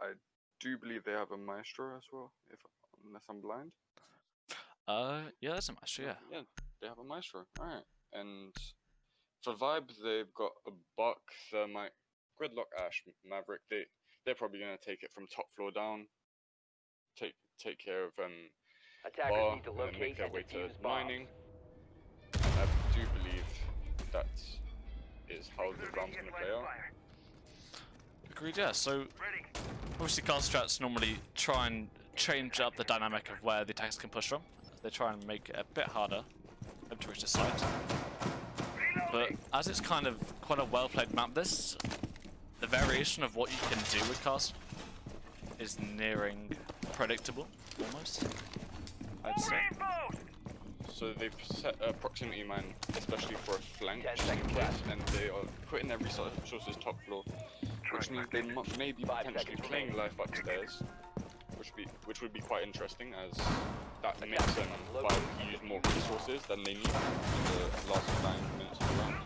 I do believe they have a maestro as well, unless I'm blind. Yeah, that's a maestro, yeah. Yeah, they have a maestro. Alright. And for ViBE, they've got a Buck, Thermite, Gridlock, Ash, Maverick. They're probably gonna take it from top floor down. Take care of Attackers bar, need to and then make locate their and way to defuse bombs. mining. And I do believe that is how the round's gonna play out. Agreed, yeah. So, obviously, cast strats normally try and change up the dynamic of where the attackers can push from. They try and make it a bit harder for them to reach the site. But as it's kind of quite a well-played map, the variation of what you can do with cast is nearing predictable, almost, I'd say. So they've set a proximity mine, especially for a flank, 10 just in seconds case, left. and they are putting their resources top floor, which means they may be 5 potentially seconds playing remaining. life upstairs, which would be quite interesting, as that makes them use more resources than they need in the last 9 minutes of the round.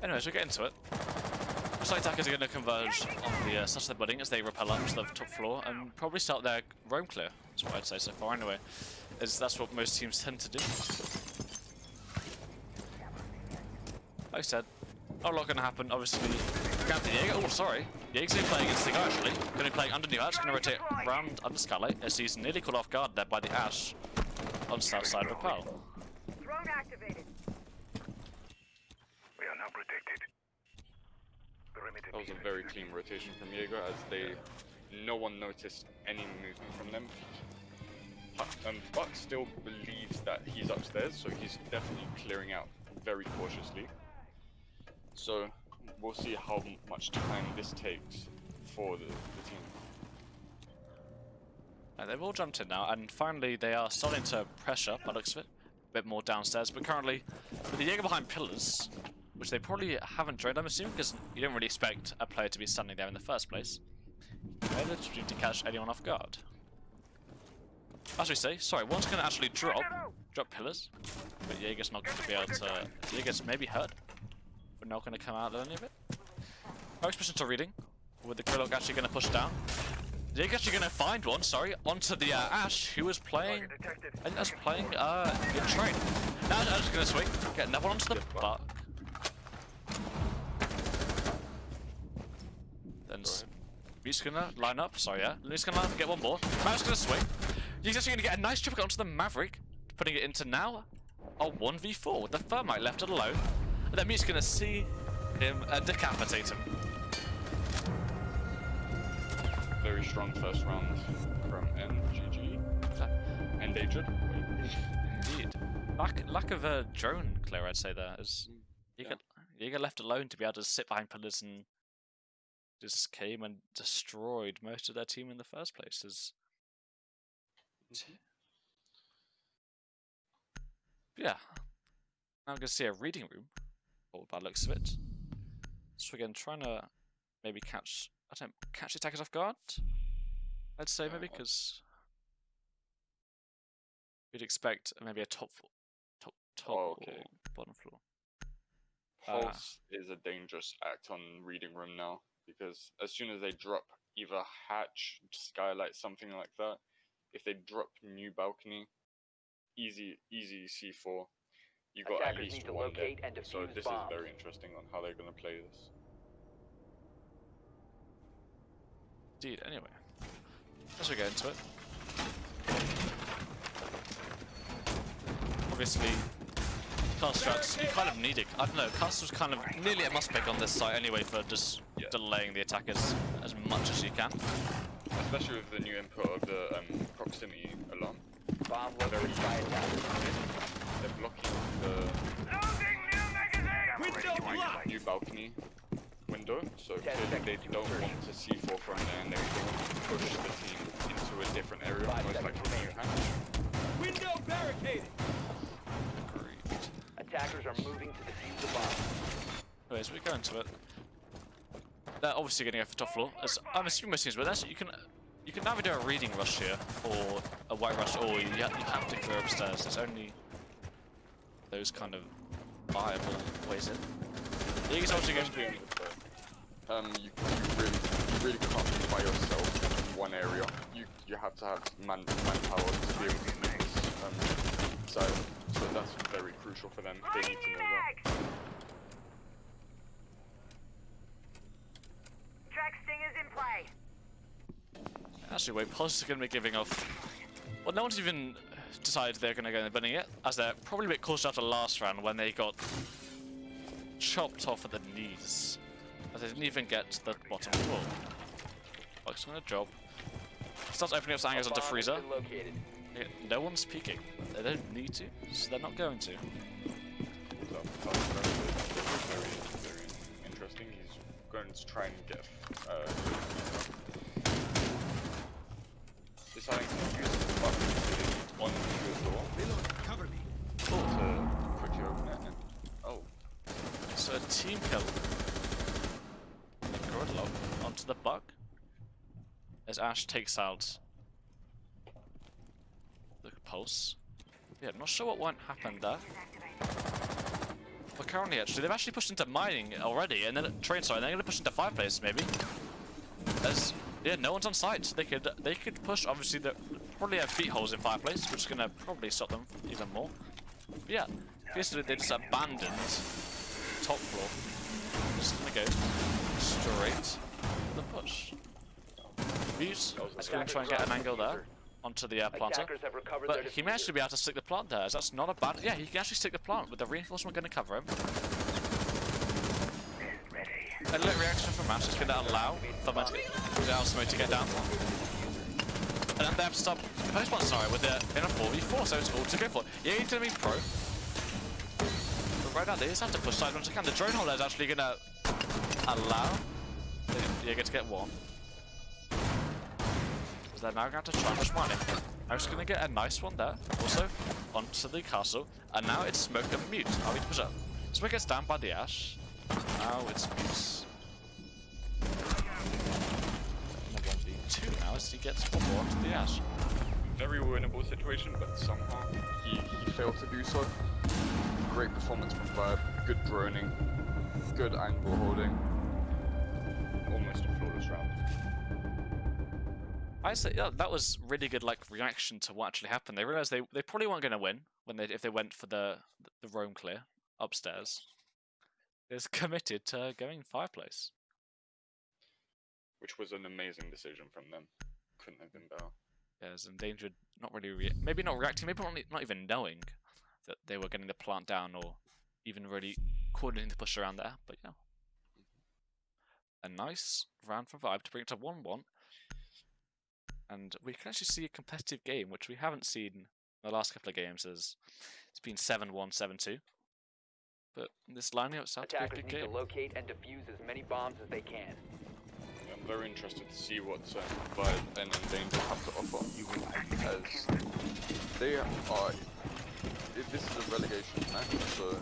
Anyways, we'll get into it. Looks like attackers are going to converge on the such the building as they rappel up to the top floor and probably start their roam clear. That's what I'd say so far anyway, as that's what most teams tend to do. Like I said, not a lot going to happen, obviously. Jaeger, oh sorry, Jaeger's going to be playing against the guy actually. Going to be playing under New Ash, going to rotate round under Skylight as he's nearly caught off guard there by the Ash on the south side of Rappel. Drone activated. We are now protected. That was a very clean rotation from Jaeger, as no one noticed any movement from them. Buck still believes that he's upstairs, so he's definitely clearing out very cautiously. So we'll see how much time this takes for the team. And they've all jumped in now, and finally they are starting to pressure, by the looks of it, a bit more downstairs. But currently, with the Jaeger behind pillars, which they probably haven't joined, I'm assuming, because you don't really expect a player to be standing there in the first place. They're literally to catch anyone off guard. As we say, sorry, one's going to actually drop pillars, but Jaeger's not going to be able to. Jaeger's maybe hurt, but not going to come out of any of it. No expression to reading, with the Gridlock actually going to push down. Jaeger's actually going to find one, sorry, onto the Ash, who was playing. I think that's playing in train. Now Ash is going to swing, get another one onto the Buck. Then Mute's gonna line up, sorry, yeah. Luke's gonna line up, get one more. Maverick's gonna swing. He's actually gonna get a nice triple onto the Maverick, putting it into now a 1v4 with the Thermite left alone. And then Mute's gonna see him decapitate him. Very strong first round from NGG. Endangered. Indeed. Lack of a drone clear, I'd say there. As Jaeger left alone to be able to sit behind pillars and just came and destroyed most of their team in the first place. Yeah. Now I'm going to see a reading room, by the looks of it. So again, trying to maybe catch attackers off guard, I'd say maybe, because you'd expect maybe a top or bottom floor. Pulse is a dangerous act on reading room now, because as soon as they drop either hatch, skylight, something like that, if they drop new balcony, easy C4, you got at least one dead. So this is very interesting on how they're going to play this. Indeed, anyway. As we get into it. Obviously, cast strats, you kind of need it. I don't know, cast was kind of nearly a must-pick on this site anyway for just delaying the attackers as much as you can. Especially with the new input of the proximity alarm. Bomb located by attackers. They're blocking the new balcony window, so clearly they don't want to C4 from there, and they want to push the team into a different area, most likely new hatch. Window barricaded! Agreed. Attackers are moving to defuse the bomb. Anyways, we go into it. They're obviously going to go for top floor, as I'm assuming most teams, but that's, you can either do a reading rush here, or a white rush, or you have to clear upstairs. It's only those kind of viable ways in. The Eagles obviously going to be. You really can't be by yourself in one area. You have to have manpower to be able to make this side. So that's very crucial for them. They need to know that. Track stingers in play. Actually, wait, Pulse is going to be giving off. Well, no one's even decided they're going to go in the bunny yet, as they're probably a bit closer after last round when they got chopped off at the knees. As they didn't even get to the bottom floor. Buck's going to drop. Starts opening up some angles onto Freezer. Yeah, no one's peeking. They don't need to, so they're not going to. Very interesting. He's going to try and get deciding to use the button on the door. Cover me. To quickly open it. And, oh. So a team kill. Gridlock onto the Buck. As Ash takes out the Pulse. Yeah, I'm not sure what happened there. But currently, actually, they've actually pushed into mining already, and then train. Sorry, they're going to push into fireplace maybe. As yeah, no one's on site. They could push. Obviously, they probably have feet holes in fireplace, which is going to probably stop them even more. But yeah, basically they just abandoned top floor. Just going to go straight to the push. Views is going to try and get an angle there onto the planter, but he may actually be able to stick the plant there, as that's not a bad. Yeah, he can actually stick the plant with the reinforcement going to cover him. A little reaction from Ash is going to allow Thumber to get down. And then they have to stop the post plant scenario with the in a 4v4, so it's all to go for. Yeah, he's going to be pro. But right now they just have to push side once they can. The drone holder is actually going to allow the Jaeger to get one. They're now going to try and push mining. I was going to get a nice one there, also onto the castle, and now it's Smoke and Mute. Are we to push up? Smoke gets down by the Ash. Now it's Mute. And a 1v2 now as he gets one more onto the Ash. Very winnable situation, but somehow he failed to do so. Great performance from ViBE, good droning, good angle holding, almost a flawless round. I say, yeah, that was really good, like, reaction to what actually happened. They realized they probably weren't going to win when if they went for the roam clear upstairs. They was committed to going fireplace, which was an amazing decision from them. Couldn't have been better. Yeah, it was Endangered, not really, maybe not reacting, maybe not even knowing that they were getting the plant down, or even really coordinating to push around there. But yeah, a nice round for ViBE to bring it to 1-1. And we can actually see a competitive game, which we haven't seen in the last couple of games, as it's been 7-1, 7-2. But this lining up sounds to be a good game. To locate and defuse as many bombs as they can. I'm very interested to see what ViBE and Endangered have to offer. As they are, this is a relegation match, so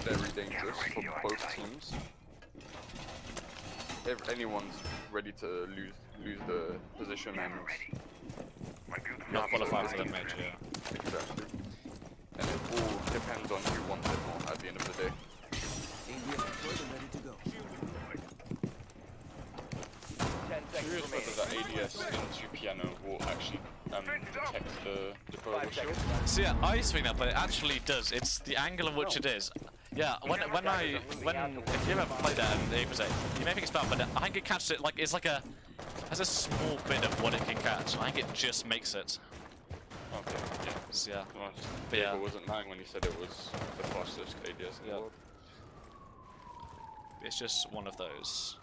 very dangerous for both teams. If anyone's ready to lose the position and not qualify for the match, yeah. Exactly. And it all depends on who wants it more at the end of the day. Ready to go. Curious whether the ADS into piano will actually detect the deployable shield. So yeah, I used to think that, but it actually does. It's the angle in which it is. Yeah, if you ever play that in the Apex, you may think it's bad, but I think it catches it like has a small bit of what it can catch. I think it just makes it. Okay, yeah. So, yeah. Well, But yeah. Diego wasn't lying when he said it was the fastest ADS in the world. It's just one of those.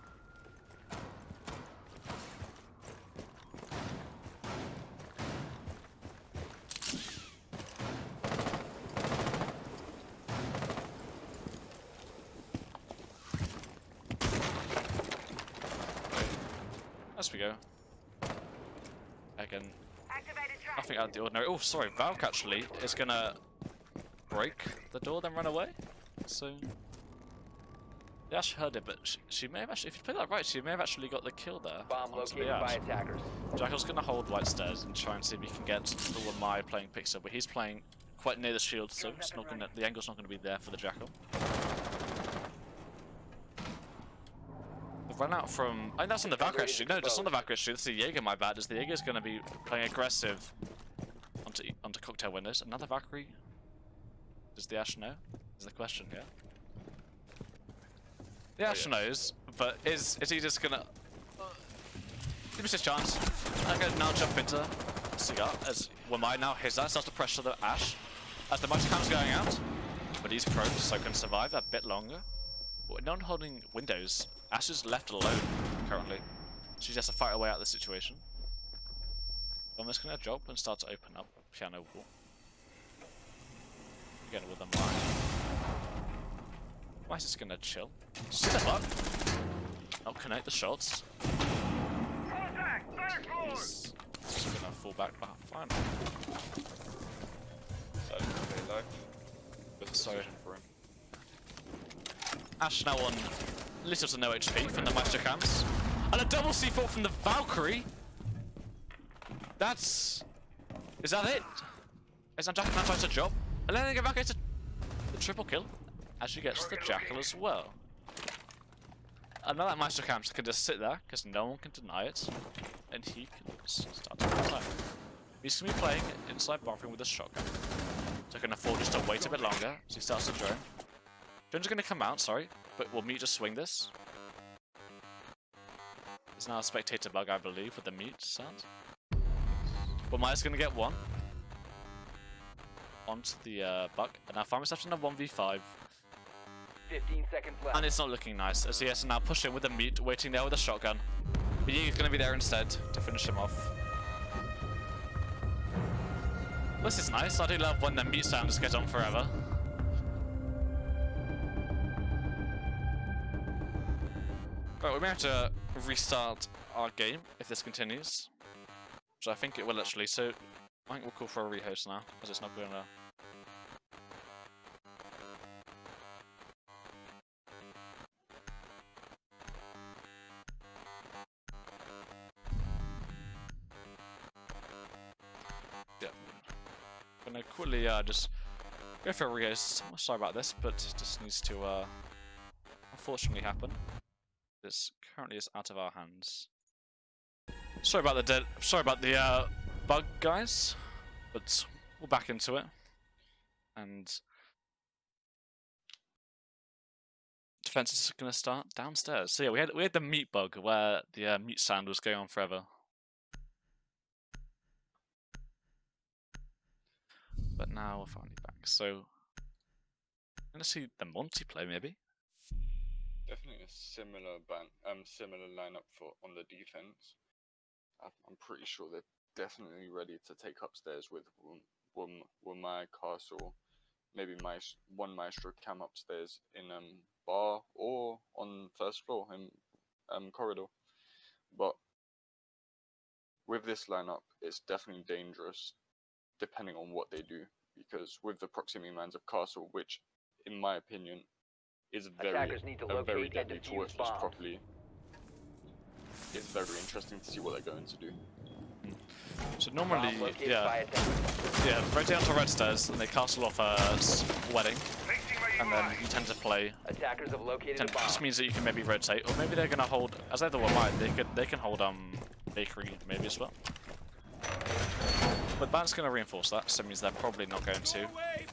As we go. Again, nothing out of the ordinary. Oh, sorry, Valk actually is gonna break the door, then run away. So, yeah, she heard it, but she may have actually, if you play that right, she may have actually got the kill there. Bomb located by attackers. Jackal's gonna hold white stairs and try and see if he can get the Mai playing Pixel, but he's playing quite near the shield, so it's not gonna, the angle's not going to be there for the Jackal. We've run out from... I think that's on the Valkyrie actually. No, just on the Valkyrie actually. That's the Jaeger, my bad. As the Jaeger's going to be playing aggressive onto cocktail windows. Another Valkyrie? Does the Ash know? Is the question here. The Ash knows, but is he just going to... Give us his chance. I'm going to now jump into Cigar as Wamai now hits that, starts to pressure the Ash as the Multicam's going out. But he's prone, so can survive a bit longer. But not holding windows. Ash is left alone currently. She has to fight her way out of the situation. I'm just going to drop and start to open up piano wall. Again with the mine. Why is just going to chill? Step up! Not connect the shots. He's just going to fall back. Fine. So, okay, low. Good decision for him. Ash now on little to no HP from the Master Cams. And a double C4 from the Valkyrie! That's... Is that it? Is that Jackal now tries to job? And then they get back into the triple kill as she gets the Jackal as well. And now that Master Cams can just sit there because no one can deny it. And he can start to retire. He's going to be playing inside bathroom with a shotgun. So he can afford just to wait a bit longer as he starts to drone. Drone's going to come out, sorry, but will Mute just swing this? There's now a spectator bug, I believe, with the Mute sound. But Maya's going to get one onto the buck, and now find himself in a 1v5. 15 seconds left. And it's not looking nice, as he has to now push in with the Mute, waiting there with a shotgun. But he's going to be there instead to finish him off. This is nice, I do love when the Mute sound just goes on forever. Right, we may have to restart our game if this continues. Which I think it will actually, so I think we'll call for a rehost now, as it's not going to... Yeah. I'm gonna quickly just go for a rehost. I'm sorry about this, but it just needs to unfortunately happen. This currently is out of our hands. Sorry about the bug, guys, but we're back into it. And defense is going to start downstairs. So yeah, we had the Mute bug where the Mute sound was going on forever. But now we're finally back. So I'm going to see the multiplayer maybe. Definitely a similar similar lineup for on the defense. I'm pretty sure they're definitely ready to take upstairs with my castle, maybe one Maestro cam upstairs in bar or on first floor in corridor. But with this lineup, it's definitely dangerous, depending on what they do, because with the proximity mines of castle, which, in my opinion, is very deadly to work this properly. It's very interesting to see what they're going to do. So normally, yeah, rotate onto red stairs and they castle off a wedding, and then you tend to play. Attackers have located a bomb. Just means that you can maybe rotate, or maybe they're gonna hold. As either one might, they can hold bakery maybe as well. But that's gonna reinforce that, so it means they're probably not going to.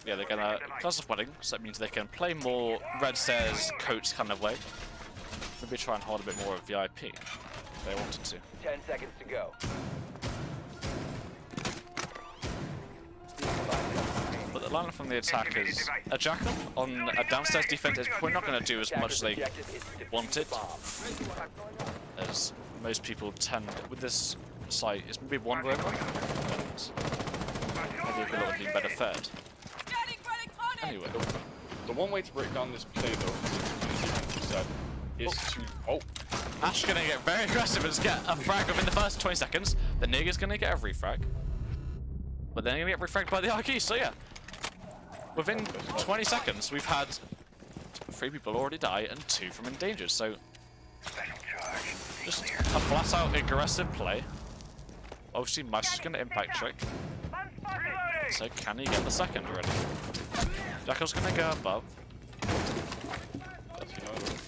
Yeah, they're gonna castle off wedding, so that means they can play more red stairs coach kind of way. Maybe try and hold a bit more of VIP if they wanted to. 10 seconds to go. But the line from the attack is a Jackal on a downstairs defense is probably not going to do as much as they wanted. As most people tend, with this site, it's maybe one rover, and maybe it could have been better third. Anyway. The one way to break down this play though, is to... Oh! Ash gonna get very aggressive and just get a frag within the first 20 seconds. The Nigger's gonna get a refrag. But then you're gonna get refragged by the RQ, so yeah. Within 20 seconds, we've had 3 people already die and 2 from Endangered, so just a flat-out aggressive play. Obviously, Mash is gonna impact trick. So can he get the second already? Jackal's gonna go above. Does he know that?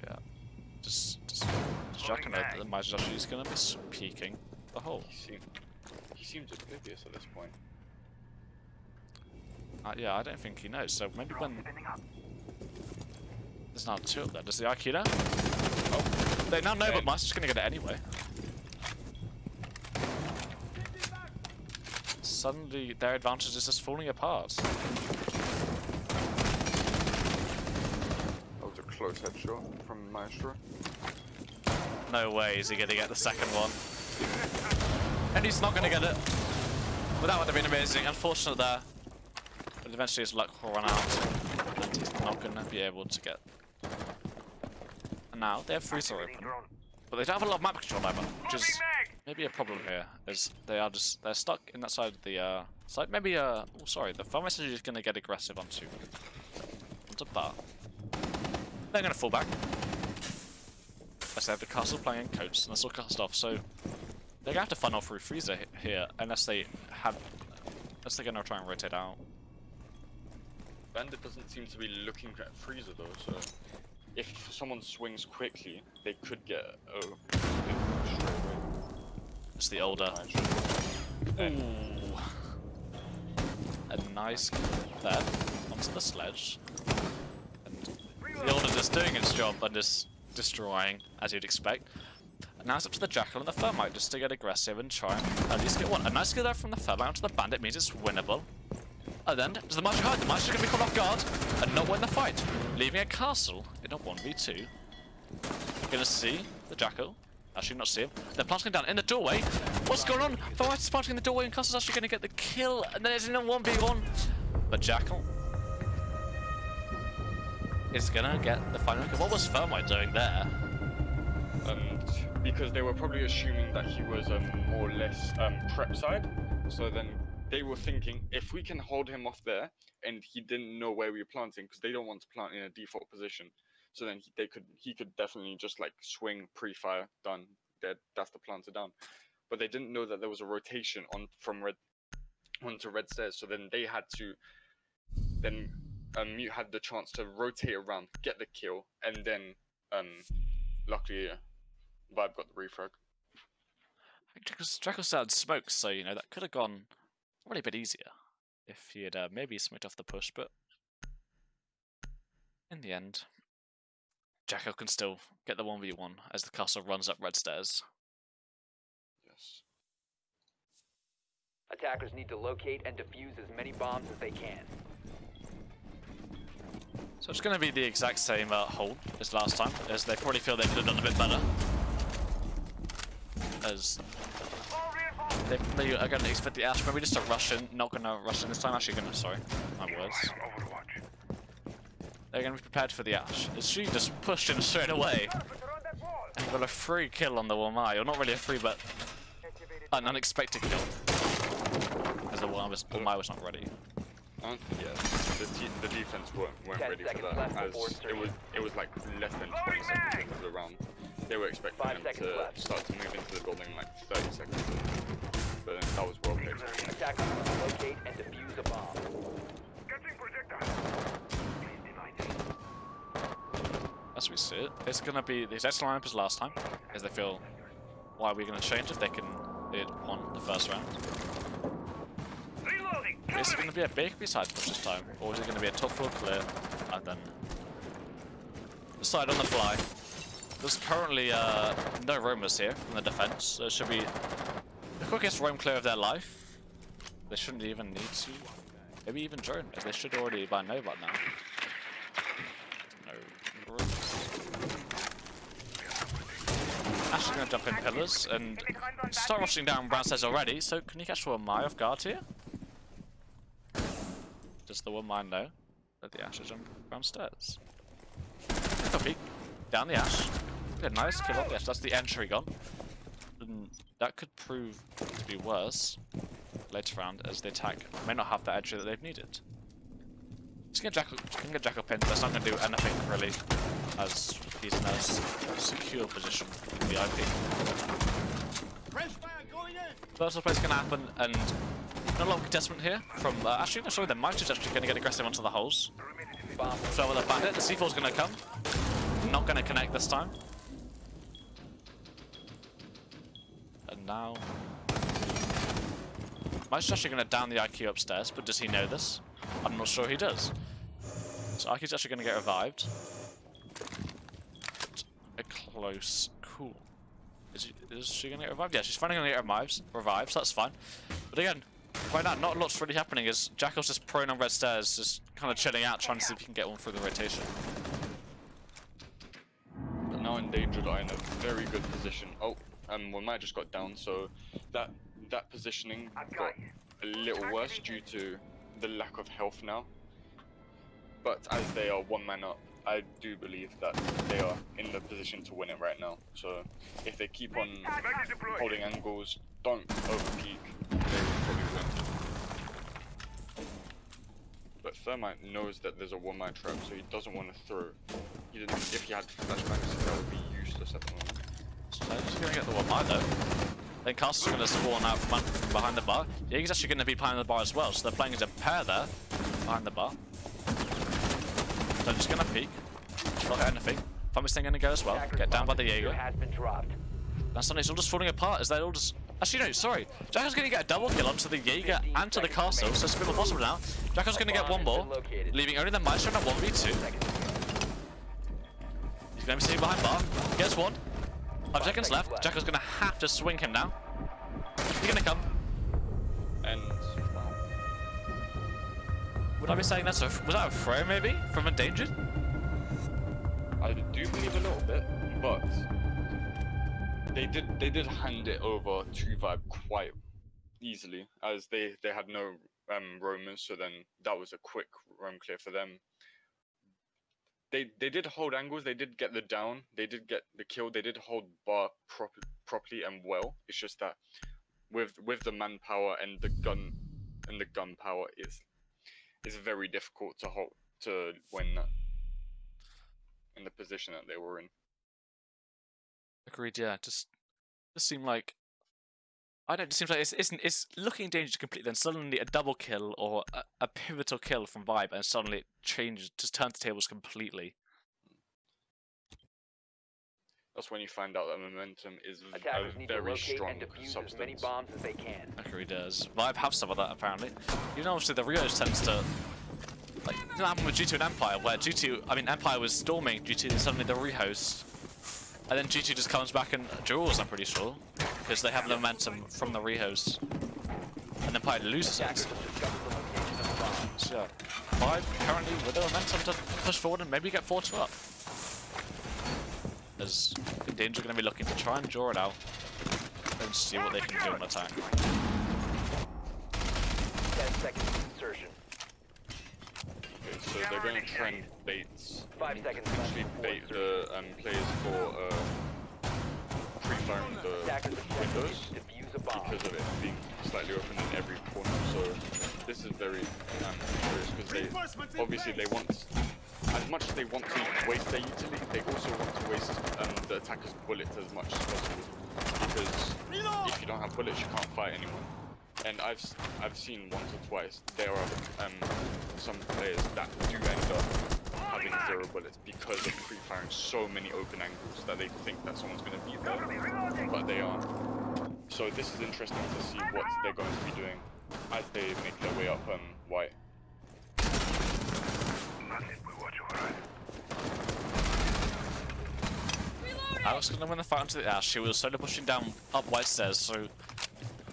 Yeah. Does Jackal know that the Major is gonna be peeking the hole? He seems oblivious at this point. Yeah, I don't think he knows. So maybe when there's now two up there, does the IQ know? Oh, they now know, but Master's gonna get it anyway. Suddenly, their advantage is just falling apart. That was a close headshot from Maestro. No way is he gonna get the second one. And he's not gonna get it. But that would have been amazing. Unfortunate there. But eventually his luck will run out. And he's not gonna be able to get. And now they have freezer open. But they don't have a lot of map control either, which is maybe a problem here. Is they're stuck in that side of the side. Maybe oh sorry, the farm message is gonna get aggressive onto bar. They're gonna fall back. As they have the castle playing in coats and they're still cast off, so they're gonna have to funnel through freezer here unless they're gonna try and rotate out. Bandit doesn't seem to be looking at freezer though, so if someone swings quickly, they could get straight away. It's the older. Ooh. A nice there onto the sledge. And the older just doing its job and just destroying, as you'd expect. And now it's up to the Jackal and the Thermite just to get aggressive and try and at least get one. A nice kill there from the Thermite onto the Bandit means it's winnable. And then, does the Master hide? The Master's going to be caught off guard and not win the fight, leaving a castle in a 1v2. You're going to see the Jackal. Actually, not see him. They're planting down in the doorway. What's going on? Thermite's planting in the doorway and Castle's actually going to get the kill. And then it's in a 1v1. But Jackal is going to get the final kill. What was Thermite doing there? Because they were probably assuming that he was more or less prep side. So then they were thinking, if we can hold him off there, and he didn't know where we were planting, because they don't want to plant in a default position. So then he could definitely just like swing pre-fire, done, dead. That's the planter down. But they didn't know that there was a rotation from red onto red stairs. So then they had to Mute had the chance to rotate around, get the kill, and then luckily ViBE got the refrag. Draco started smoke, so you know that could have gone really a bit easier if he had maybe smoked off the push, but in the end, Jacko can still get the 1v1 as the castle runs up red stairs. Yes. Attackers need to locate and defuse as many bombs as they can. So it's going to be the exact same hold as last time, as they probably feel they could have done a bit better. As they are going to expect the Ash maybe just to rush in, not going to rush in this time, actually going to, sorry, my words. They're going to be prepared for the Ash. As she just pushed in straight away and got a free kill on the Wamai, or not really a free, but an unexpected kill. As the Wamai was not ready. Yeah, the defense weren't ready for that, as it was like less than 20 seconds into the round. They were expecting them to start to move into the building in like 30 seconds, but that was well played. Attackers must locate and defuse a bomb. As we see it, it's going to be the exact lineup as last time, as they feel, why are we going to change if they won the first round? Is it going to be a bakery side push this time, or is it going to be a top floor clear, and then decide on the fly? There's currently no roamers here from the defense, so it should be the quickest roam clear of their life. They shouldn't even need to, maybe even drone, as they should already by know by now. No rooms. Ash is going to jump in pillars and start rushing down brown stairs already, so can you catch Wamai off guard here? Does the Wamai know that the Ash is jumping downstairs? Copy. Down the Ash. Good, nice kill on the Ash. That's the entry gone. And that could prove to be worse later round, as the attack may not have the entry that they've needed. Just get Jackal pinned, but it's not going to do anything really, as he's in a secure position in the IP. First place can happen, and Not a lot of contestment here from... actually, no, sorry, the Mighty's actually going to get aggressive onto the holes. Bomb So with a bandit, the C4's going to come. Not going to connect this time. And now... Mighty's actually going to down the IQ upstairs, but does he know this? I'm not sure he does. So IQ's actually going to get revived. A close call. Is she going to get revived? Yeah, she's finally going to get revived, so that's fine. But again, right now, not a lot's really happening as Jackal's just prone on red stairs, just kind of chilling out, trying to see if he can get one through the rotation. But now Endangered are in a very good position. Oh, we might have just got down, so that positioning got a little worse due to the lack of health now. But as they are one man up, I do believe that they are in the position to win it right now. So if they keep on holding angles, don't overpeak, they will probably win. But Thermite knows that there's a one-man trap, so he doesn't want to throw. If he had flashbangs, that would be useless at the moment. So he's going to get the one mine though. Then Castle's going to spawn out from behind the bar. Yeah, he's actually going to be behind the bar as well, so they're playing as a pair there, behind the bar. So I'm just going to peek. Not hit anything. Fami's thing going to go as well. Get down by the Jaeger. has been dropped. That's suddenly it's all just falling apart as they all just... Actually, no, sorry. Jackal's going to get a double kill onto the Jaeger and to the castle, so it's a bit more possible now. Jackal's going to get one more, leaving only the Maestro in a 1v2. He's going to be sitting behind bar. Gets one. 5 seconds left. Jackal's going to have to swing him now. He's going to come. And Would I be saying that's a... Was that a throw, maybe? From Endangered? I do believe a little bit, but they did hand it over to ViBE quite easily, as they had no roamers, so then that was a quick roam clear for them. They did hold angles, they did get the down, they did get the kill, they did hold bar properly and well. It's just that with the manpower and the gun power, it's very difficult to win that in the position that they were in. Agreed, yeah. Just seemed like... I don't know, it seems like it's looking dangerous completely, then suddenly a double kill or a pivotal kill from ViBE, and suddenly it changes, just turns the tables completely. That's when you find out that momentum is Attackers a need to very locate strong and defuse substance. as many bombs as they can. Agreed, does. ViBE have some of that apparently. You know, obviously the Rios tends to... Like, it didn't happen with G2 and Empire, where Empire was storming G2 and suddenly the rehost. And then G2 just comes back and draws, I'm pretty sure. Because they have the momentum from the rehost. And Empire loses it. So yeah, ViBE currently with the momentum to push forward and maybe get 4-2 up. As Endangered are going to be looking to try and draw it out. And see what they can do on attack. 10 seconds to insertion. Okay, so they're going to try and bait, 5 seconds potentially left. bait the players for pre-firing the windows Defuse a bomb. because of it being slightly open in every corner. So this is very curious because they obviously they want, as much as they want to waste their utility, they also want to waste the attacker's bullets as much as possible, because if you don't have bullets you can't fight anyone. And I've seen once or twice there are some players that do end up having 0 bullets because of pre-firing so many open angles that they think that someone's going to be there, but they aren't. So this is interesting to see what they're going to be doing as they make their way up white. Alex is going to win the fight onto the Ash. She was solo pushing down up white stairs, so I'm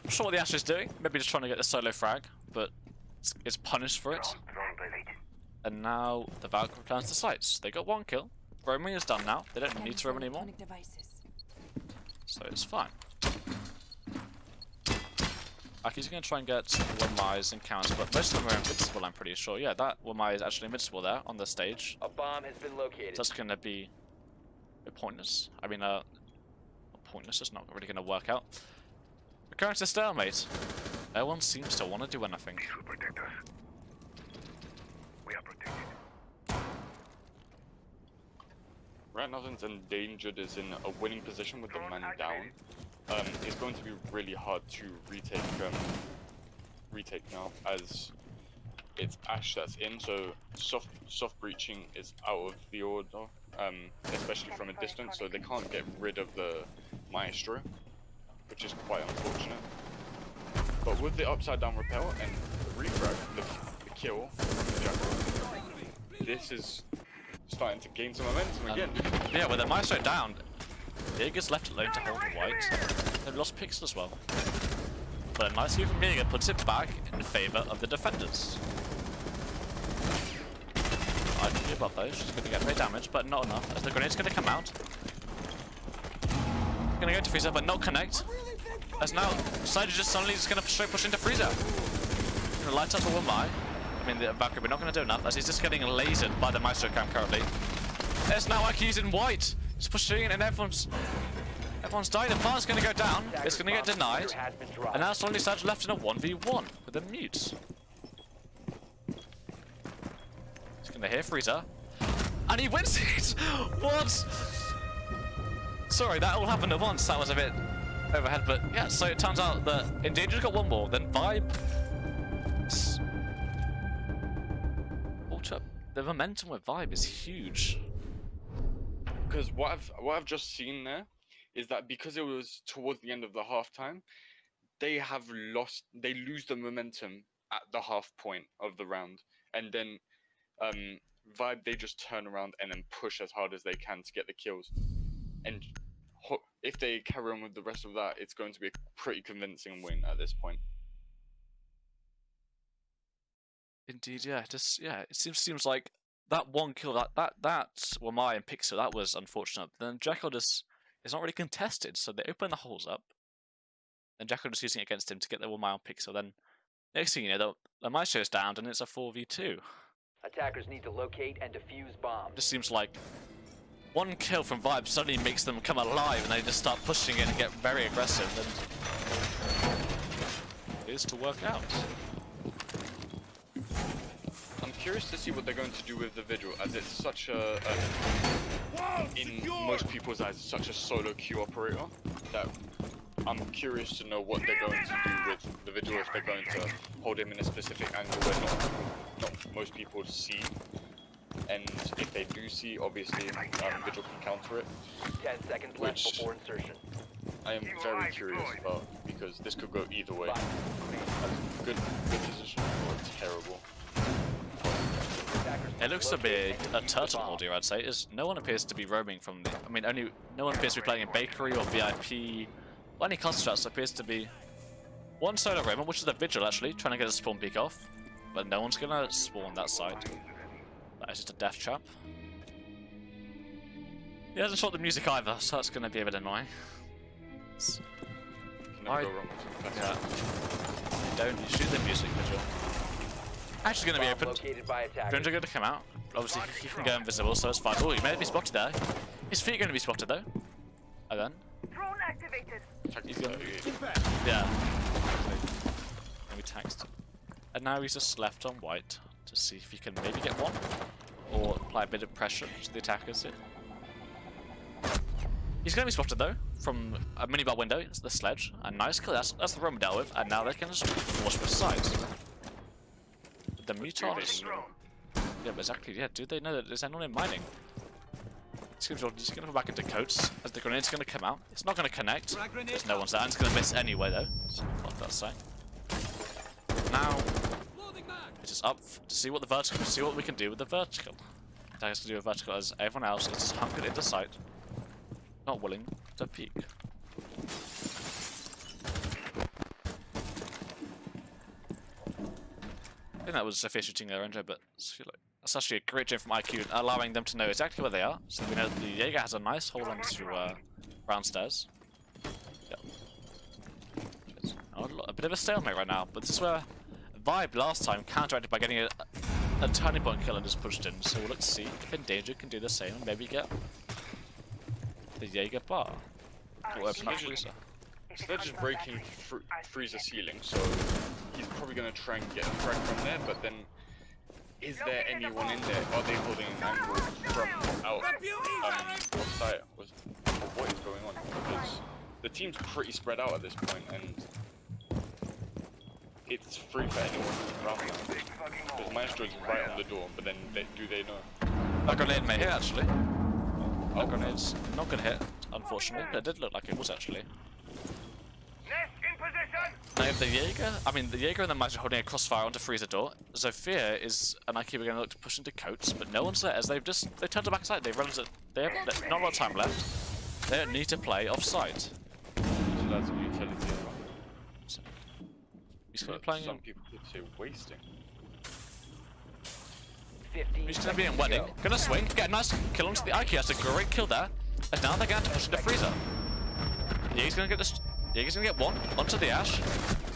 not sure what the Ash is doing. Maybe just trying to get the solo frag, but it's punished for it. And now the Valkyrie plans the sights. They got 1 kill. Roaming is done now. They don't need to roam anymore. So it's fine. Aki's going to try and get Wamai's encounters, but most of them are invincible, I'm pretty sure. Yeah, that Wamai is actually invincible there on the stage. A bomb has been located. So that's going to be a bit pointless. I mean, pointless, it's not really going to work out. We're currently a stalemate. No one seems to want to do anything. This will protect us. We are protected. Right now, since Endangered is in a winning position with the man down, it's going to be really hard to retake retake now, as it's Ash that's in, so soft breaching is out of the order, especially from a distance, so they can't get rid of the Maestro, which is quite unfortunate. But with the upside down rappel and the refrag, the kill, this is starting to gain some momentum again. Yeah, with the Maestro down, Jaeger's left alone to hold the white. They've lost pixel as well. But a nice view from Jaeger puts it back in favour of the defenders. I can be above those, she's going to get very damage, but not enough, as the grenade's going to come out. Going to go to Freezer, but not connect. As now, Side is just suddenly just going to straight push into Freezer. Going to light up the one by. I mean, the Valkyrie, we're not going to do enough, as he's just getting lasered by the Maestro cam currently. There's now IQs in white. Just pushing in, and everyone's died. The far's going to go down. It's going to get denied. And now suddenly Sage left in a 1v1 with a mute. He's going to hear Freezer. And he wins it! What? Sorry, that all happened at once. That was a bit overhead, but yeah, so it turns out that Endangered got one more, then ViBE. The momentum with ViBE is huge. Because what I've just seen there is that because it was towards the end of the halftime, they lose the momentum at the half point of the round, and then ViBE, they just turn around and then push as hard as they can to get the kills. And if they carry on with the rest of that, it's going to be a pretty convincing win at this point. Indeed, yeah. It seems like that one kill, that Wamai and Pixel, that was unfortunate. But then Jekyll is not really contested, so they open the holes up. And Jekyll just using it against him to get the Wamai on Pixel. Then next thing you know, the Maestro's down and it's a 4v2. Attackers need to locate and defuse bombs. Just seems like one kill from ViBE suddenly makes them come alive, and they just start pushing in and get very aggressive. And it is to work out. I'm curious to see what they're going to do with the Vigil, as it's such in most people's eyes, such a solo queue operator, that I'm curious to know what they're going to do with the Vigil, if they're going to hold him in a specific angle where not most people see. And if they do see, obviously, Vigil can counter it. 10 seconds left before insertion. I am very curious about, because this could go either way. Good position or terrible. It looks to be a turtle order, I'd say. No one appears to be roaming from the... I mean, no one appears to be playing in Bakery or VIP or any cluster strats. There appears to be one solo roamer, which is the Vigil, actually, trying to get a spawn peek off. But no one's going to spawn that side. That is just a death trap. He hasn't shot the music either, so that's going to be a bit annoying. Can never go wrong with Yeah. You shoot the music, Vigil. Actually going to be opened. Drones are going to come out. Obviously, he can go invisible, so it's fine. Oh, he may be spotted there. His feet are going to be spotted, though. And then? Drone activated. He's going yeah. Maybe taxed. And now he's just left on white to see if he can maybe get one. Or apply a bit of pressure to the attackers here. He's going to be spotted, though, from a minibar window. It's the sledge. A nice kill. That's the room dealt with. And now they can just force with sides. The Mutons. Yeah, but exactly, yeah, do they know that there's anyone in mining? He's going to go back into coats as the grenade's going to come out. It's not going to connect. There's no one's there, and it's going to miss anyway, though. So, fuck that side. Now, it's just up to see what the vertical, see what we can do with the vertical. That has to do with vertical as everyone else is just hunkered into sight, not willing to peek. I think that was Sophia shooting their Enjo, but that's actually a great job from IQ, allowing them to know exactly where they are. So we know the Jaeger has a nice hold on to ground stairs. Yep. A bit of a stalemate right now, but this is where ViBE last time counteracted by getting a turning point kill and just pushed in. So we'll look to see if Endangered can do the same and maybe get the Jaeger bar. Or open up Freezer. Sledge is breaking Freezer ceiling, so he's probably going to try and get a frag from there, but then is there anyone in there? Are they holding an angle from out offside? What is going on? Because the team's pretty spread out at this point, and it's free for anyone around now. Because Maestro's right on the door, but then do they know? That grenade may hit actually. That grenade's not gonna hit, unfortunately. It did look like it was actually. Nest in position. Now if the Jaeger and the Magic holding a crossfire onto freezer door. Zofia and Ikea are gonna look to push into coats, but no one's there as they turned to backside. They realized that they have not a lot of time left. They don't need to play offside. So that's a utility as well. So, he's gonna be But playing. some people could say wasting. 15 He's gonna be in seconds wedding. to go. Gonna swing, get a nice kill onto the Ikea. That's a great kill there. And now they're going to push into freezer. Jaeger's gonna get this. Jaeger's gonna get one onto the Ash.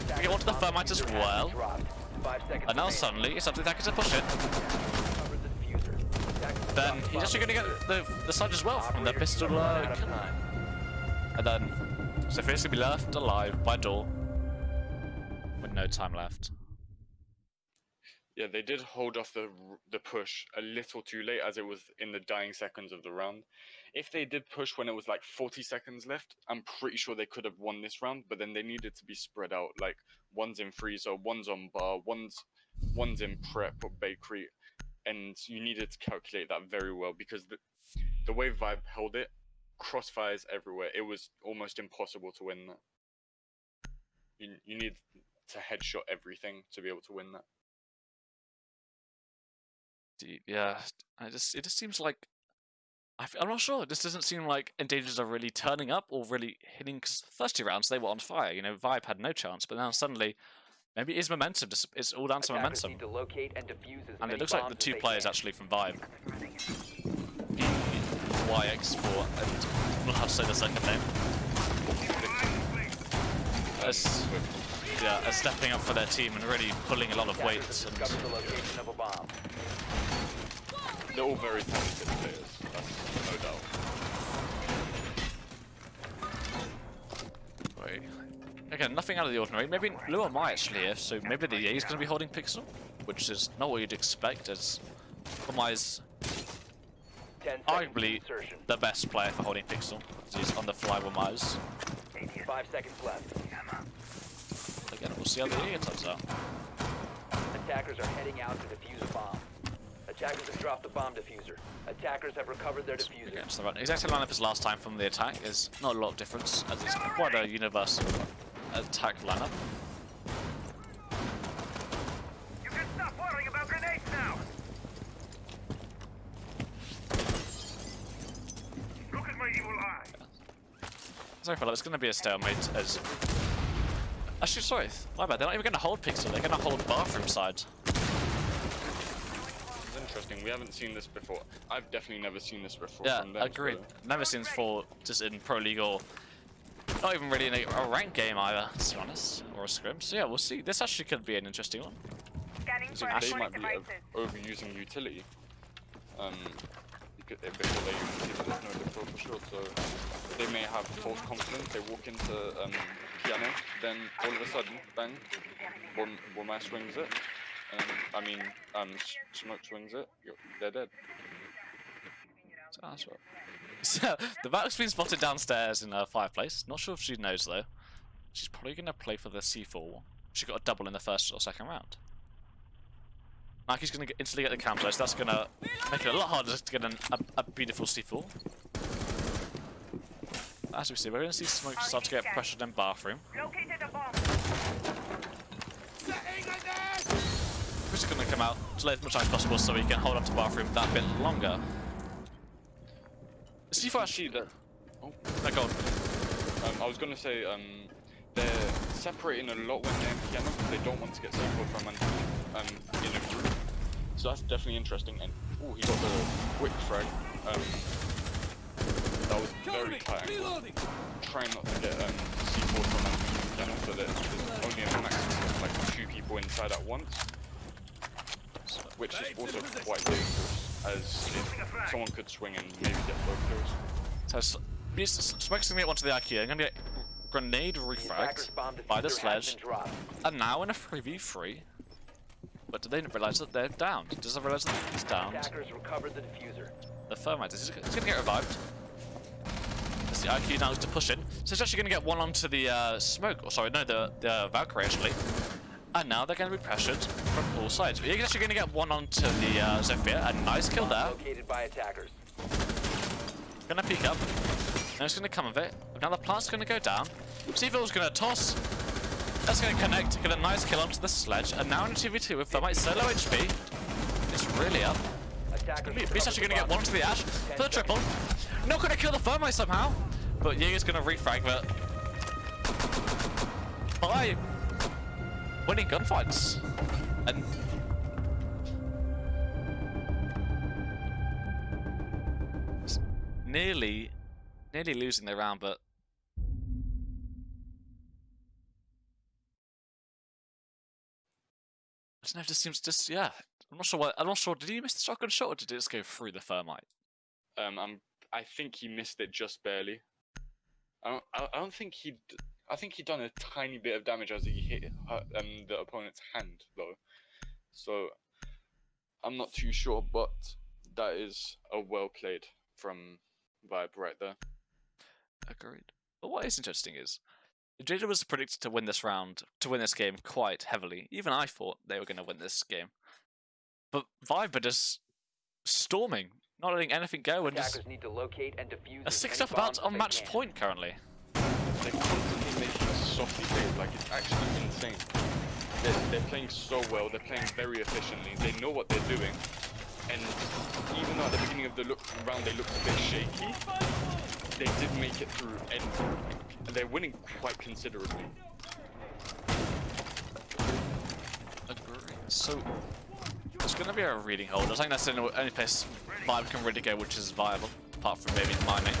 Gonna get one to the Thermite as well. 5 seconds And now remaining. suddenly it's up to the attacker to push it. Cover the diffuser. Attackers Then drop the he's bomb actually gonna get diffuser. the Sludge as well from the Operators pistol have run out of kill. time. And then Sophia's gonna be left alive by door with no time left. Yeah, they did hold off the push a little too late as it was in the dying seconds of the round. If they did push when it was like 40 seconds left, I'm pretty sure they could have won this round, but then they needed to be spread out. Like, one's in freezer, one's on bar, one's in prep or bakery, and you needed to calculate that very well because the way ViBE held it, crossfires everywhere. It was almost impossible to win that. You need to headshot everything to be able to win that. Yeah, it just seems like I'm not sure. This doesn't seem like Endangered are really turning up or really hitting. Because first 2 rounds they were on fire. You know, ViBE had no chance, but now suddenly maybe it is momentum. It's all down to Attackers momentum. need to locate and defuse as And many it looks like the bombs as 2 they players can. actually from ViBE, YX4, and I don't know how to say the second name. Are stepping up for their team and really pulling a lot of weight. Attackers have And discovered the location of a bomb. They're all very talented players, that's no doubt. wait, again, nothing out of the ordinary. Maybe Lua might actually here, so maybe the Ye's going to be holding Pixel, which is not what you'd expect, as Mize 10 seconds arguably insertion. the best player for holding Pixel. He's on the fly with Mize. 5 seconds left. Again, we'll see how the Ye turns out. Attackers are heading out to defuse a bomb. Attackers have dropped the bomb diffuser. Attackers have recovered their diffuser. Again, so the exact same lineup as last time from the attack. There's not a lot of difference, as it's quite a universal attack lineup. You can stop worrying about grenades now. Look at my evil eye. Sorry, fella, it's going to be a stalemate as... Actually, sorry, my bad, they're not even going to hold Pixel, they're going to hold bathroom side. It's interesting, we haven't seen this before. I've definitely never seen this before Yeah, from them. agreed. Never seen this before, just in Pro League or not even really in a ranked game either, to be honest, or a scrim. So yeah, we'll see. This actually could be an interesting one. Scanning So for they electronic might be devices. overusing utility. Before they use utility, there's no difference for sure. So they may have false confidence. They walk into piano, then all of a sudden, bang, Womash swings it. Smoke swings it. They're dead. So that's what. So the Valk's been spotted downstairs in her fireplace. Not sure if she knows though. She's probably going to play for the C4. She got a double in the first or second round. Nike's going to instantly get the cam, so that's going to make it a lot harder to get a beautiful C4. As we see, we're going to see Smoke start to get pressured in bathroom. Located a bomb. Chris is going to come out as late as much time as possible so he can hold on to bathroom that bit longer. The C4 actually... Oh, No, go on. I was gonna say they're separating a lot when they're in piano because they don't want to get C4 from in a group. So that's definitely interesting. And oh, he got the quick frag. That was very tight. Trying not to get C4 from piano, so there's only a maximum of like 2 people inside at once, which is also quite dangerous, as if someone could swing and maybe get both kills. So Smoke's going to get one to the IKEA. I'm going to get grenade refragged by the sledge. And now in a 3v3. But do they realise that they're downed? Does they realise that he's downed? Attackers recovered the diffuser. The Thermite is going to get revived. As the IQ now is to push in. So it's actually going to get one onto the Smoke. Or sorry, no, the Valkyrie actually. And now they're going to be pressured from all sides. But you're actually going to get one onto the Zephyr. A nice kill there. Located by attackers. Gonna peek up. Now it's gonna come of it. Now the plant's gonna go down. C4's gonna toss. That's gonna connect, get a nice kill onto the sledge. And now in a 2v2 with Thermite so low HP. It's really up. Beast actually gonna get one to the Ash for the triple. Not gonna kill the Thermite somehow. But Jaeger's gonna refrag, but by winning gunfights. And nearly losing the round, but I don't know, it just seems yeah. I'm not sure. Did he miss the shotgun shot or did it just go through the Thermite? I think he missed it just barely. I don't think he. I think he done a tiny bit of damage as he hit the opponent's hand though. So I'm not too sure, but that is a well played from ViBE right there. Agreed. But what is interesting is Jada was predicted to win this round, to win this game quite heavily. Even I thought they were going to win this game. But ViBE are just storming, not letting anything go, and just Attackers need to locate and defuse a as 6 many up about bombs on as match they can. point currently. They're constantly making a softy play, like it's actually insane. They're playing so well, they're playing very efficiently, they know what they're doing. And even though at the beginning of the round they looked a bit shaky, they did make it through, and they're winning quite considerably. Agreed. So it's going to be a reading hold. I think that's the only place ViBE can really go, which is viable, apart from maybe mining.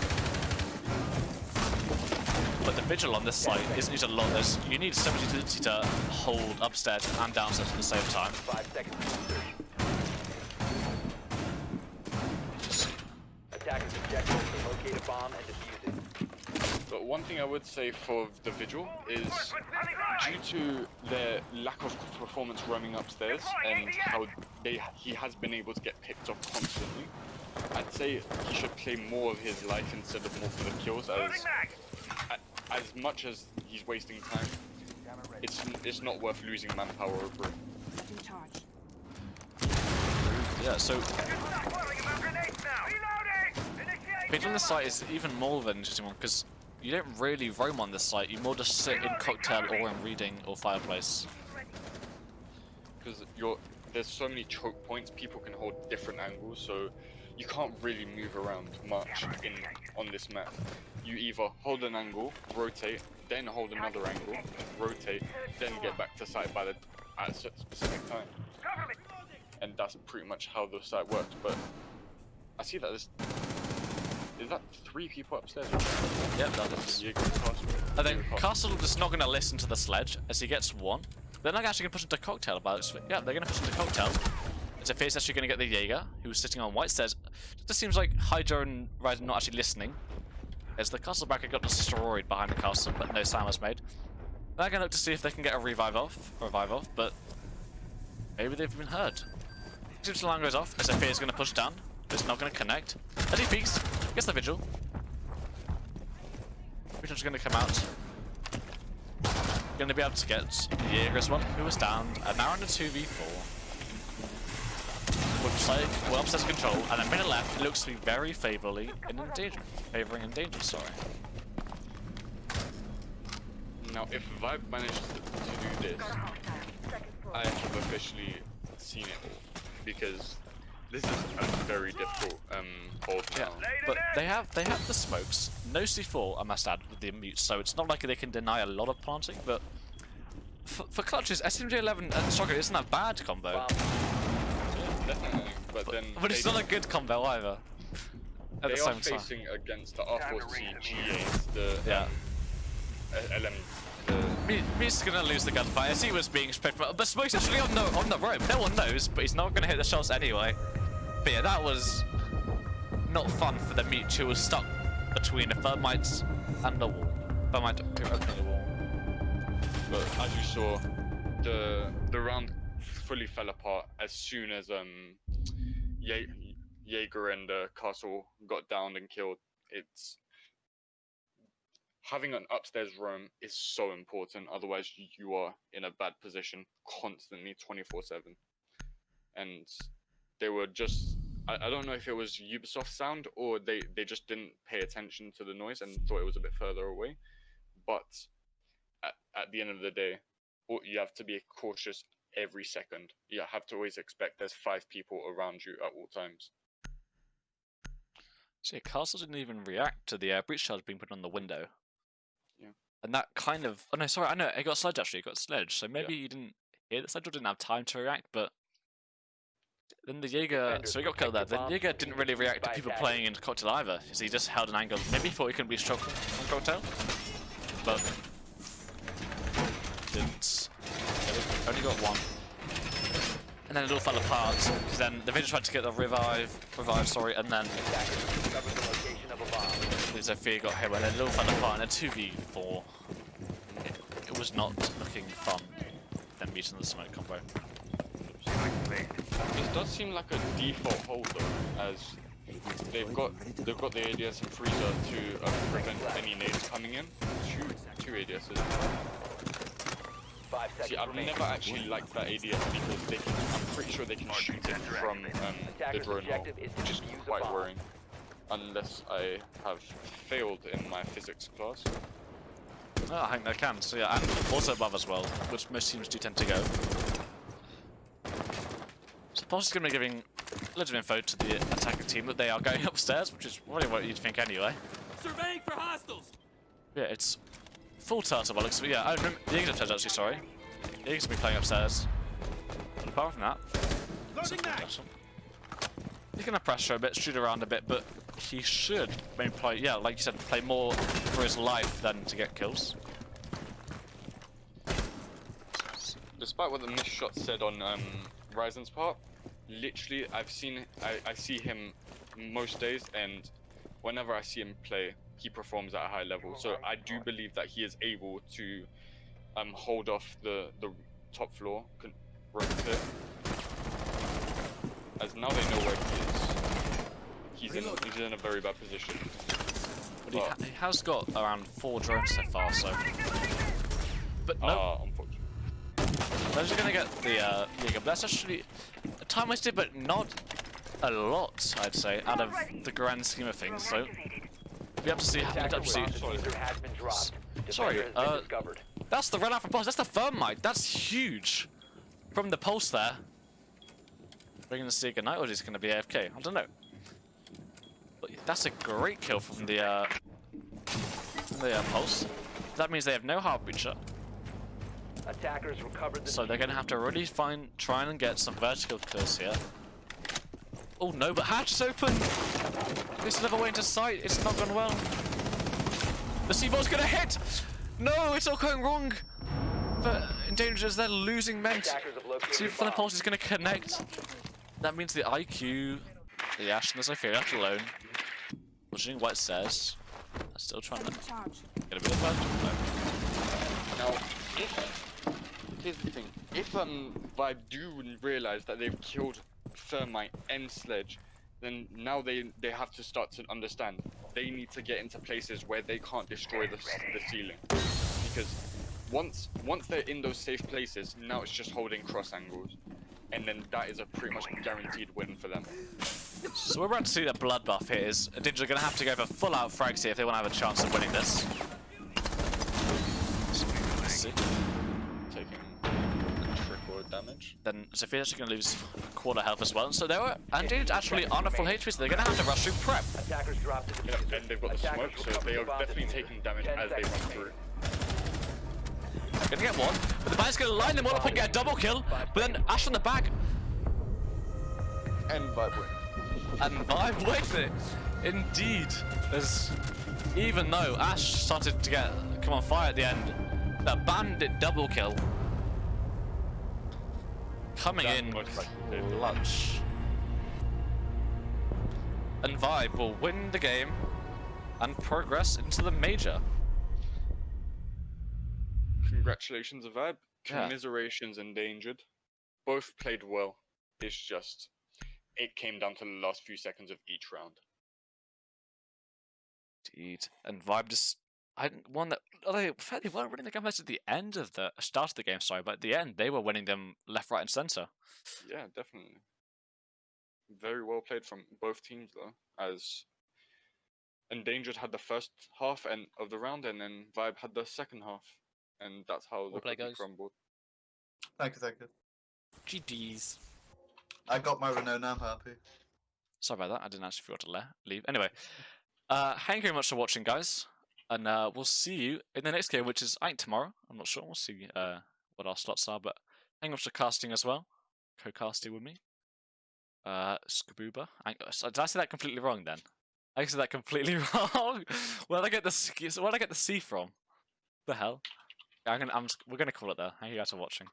But the vigil on this side isn't used a lot. You need so much utility to hold upstairs and downstairs at the same time. 5 seconds to insertion. Attackers objective to locate a bomb and defuse it. But one thing I would say for the Vigil is, due to their lack of performance roaming upstairs and how he has been able to get picked up constantly, I'd say he should play more of his life instead of more for the kills, as much as he's wasting time, it's not worth losing manpower over it. Yeah, so Vigil on this site is even more of an interesting one because you don't really roam on this site. You more just sit in cocktail or in reading or fireplace. Because there's so many choke points, people can hold different angles, so you can't really move around much on this map. You either hold an angle, rotate, then hold another angle, rotate, then get back to site at a specific time. And that's pretty much how the site works. But I see that is that 3 people upstairs? Yep, that is. Castle. I think Castle just not going to listen to the sledge as he gets one. They're not actually going to push into cocktail about it. Yeah, they're going to push into cocktail. It's a face actually going to get the Jaeger, who's sitting on white stairs. It just seems like Hydra and Ryder not actually listening. As the castle bracket got destroyed behind the castle, but no sound was made. They're going to look to see if they can get a revive off, but maybe they've been heard. As the alarm goes off, as is going to push down, but it's not going to connect. As he peeks, gets the Vigil. Vigil's going to come out. Going to be able to get the Jaeger as well, who was downed, and now in a 2v4. With well upstairs control, and a minute left, it looks to be very favouring Endangered, sorry. Now, if ViBE manages to do this, I have officially seen it all, because this is a very difficult hold now. Yeah, but they have the smokes. No C4, I must add, with the mute, so it's not like they can deny a lot of planting, but for clutches, SMG11 and Shotgun isn't a bad combo. Definitely, but it's not a good combo either. At the same time. They are facing against the R4C GAs, the LM. Me's gonna lose the gunfight as he was being spread from, but Smoke's actually on the rope. No one knows, but he's not gonna hit the shots anyway. But yeah, that was not fun for the Meech, who was stuck between the Thermites and the wall. Thermite opening the wall. But as you saw, the round fully fell apart as soon as Jaeger and Castle got downed and killed. having an upstairs roam is so important. Otherwise, you are in a bad position constantly, 24/7. And they were just. I don't know if it was Ubisoft sound or they just didn't pay attention to the noise and thought it was a bit further away. But at the end of the day, you have to be cautious every second. You have to always expect there's 5 people around you at all times. So yeah, Castle didn't even react to the breach charge being put on the window. Yeah. And that kind of... Oh no, sorry, I know, it got sledge actually, it got sledge. So maybe you didn't hear the sledge or didn't have time to react, but... Then the Jaeger... So he got killed there. Then Jaeger didn't really react to people playing in Cocktail either, because he just held an angle. Maybe he thought he couldn't be struck on Cocktail, but... didn't. Yeah, only got one. And then it all fell apart, because then the Vigil tried to get the revive, and then Zofia got hit, and then it all fell apart in a 2v4. It was not looking fun, them beating the smoke combo. This does seem like a default hold though, as they've got the ADS and freezer to prevent any nades coming in. Two ADSs. See, I've never actually liked that ADS because I'm pretty sure they can shoot it from the drone hole, which is quite worrying. Unless I have failed in my physics class. No, I think they can, so yeah, and also above as well, which most teams do tend to go. So Pulse is going to be giving loads of info to the attacking team that they are going upstairs, which is probably what you'd think anyway. Surveying for hostiles. Yeah, it's full turtle by looks of it. Yeah, I remember the Eagles upstairs actually, sorry. The Eagles will be playing upstairs. But apart from that, he's going to pressure a bit, shoot around a bit, but he should maybe play, yeah, like you said, play more for his life than to get kills. Despite what the missed shot said on Ryzen's part, literally I see him most days, and whenever I see him play, he performs at a high level. So I do believe that he is able to hold off the top floor room clear. As now they know where he is. He's in a very bad position. But he has got around 4 drones so far, so... But no. Unfortunately. They're just gonna get the Jaeger, but that's actually time wasted, but not a lot, I'd say, out of the grand scheme of things. So we have to see. Sorry, that's the run out from Pulse. That's the thermite. That's huge from the Pulse there. We're gonna see a good night, or is he gonna be AFK? I don't know. But that's a great kill from the Pulse. That means they have no heart breacher. Attackers recovered the So they're going to have to really try and get some vertical kills here. Oh no, but hatch is open! This another way into sight, it's not gone well. The C4's going to hit! No, it's all going wrong! But Endangered, they're losing men. See if the Pulse is going to connect. That means the IQ, the Ash and the Sophia left alone. Pushing White says. I'm still trying to get a bit of vertical. Now, here's the thing, if ViBE do realise that they've killed Thermite and Sledge, then now they have to start to understand they need to get into places where they can't destroy the ceiling. Because once they're in those safe places, now it's just holding cross angles. And then that is a pretty much guaranteed win for them. So we're about to see the bloodbath here. Is Endangered are going to have to go for full out frags here if they want to have a chance of winning this. Taking a trickle of damage. Then Sophia's actually going to lose a quarter health as well. So they were Endangered actually on a full HP, so they're going to have to rush through prep. Attackers dropped the diffuser. And they've got the smoke, so they are definitely taking damage as they run through. Gonna get one, but the Bandit's gonna line them all up and get a double kill. But then Ash on the back. And ViBE win. And ViBE with it. Indeed. There's, even though Ash started to come on fire at the end, the Bandit double kill coming in clutch. And ViBE will win the game and progress into the major. Congratulations, ViBE. Yeah. Commiserations, Endangered. Both played well. It's just, it came down to the last few seconds of each round. Indeed. And ViBE just I one that they weren't winning the game at the end of the start of the game, sorry, but at the end they were winning them left, right, and center. Yeah, definitely. Very well played from both teams though, as Endangered had the first half and of the round, and then ViBE had the second half, and that's how the play, cookie guys. crumbled. Thank you, thank you. GG's. I got my Renault now, I'm happy. Sorry about that. I didn't actually forget to leave. Anyway, thank you very much for watching, guys, and we'll see you in the next game, which is I think tomorrow. I'm not sure. We'll see what our slots are, but thank you much for casting as well, co-casting with me. Skabooba. Did I say that completely wrong then? I said that completely wrong. Where'd I get the C from? The hell? We're gonna call it there. Thank you guys for watching.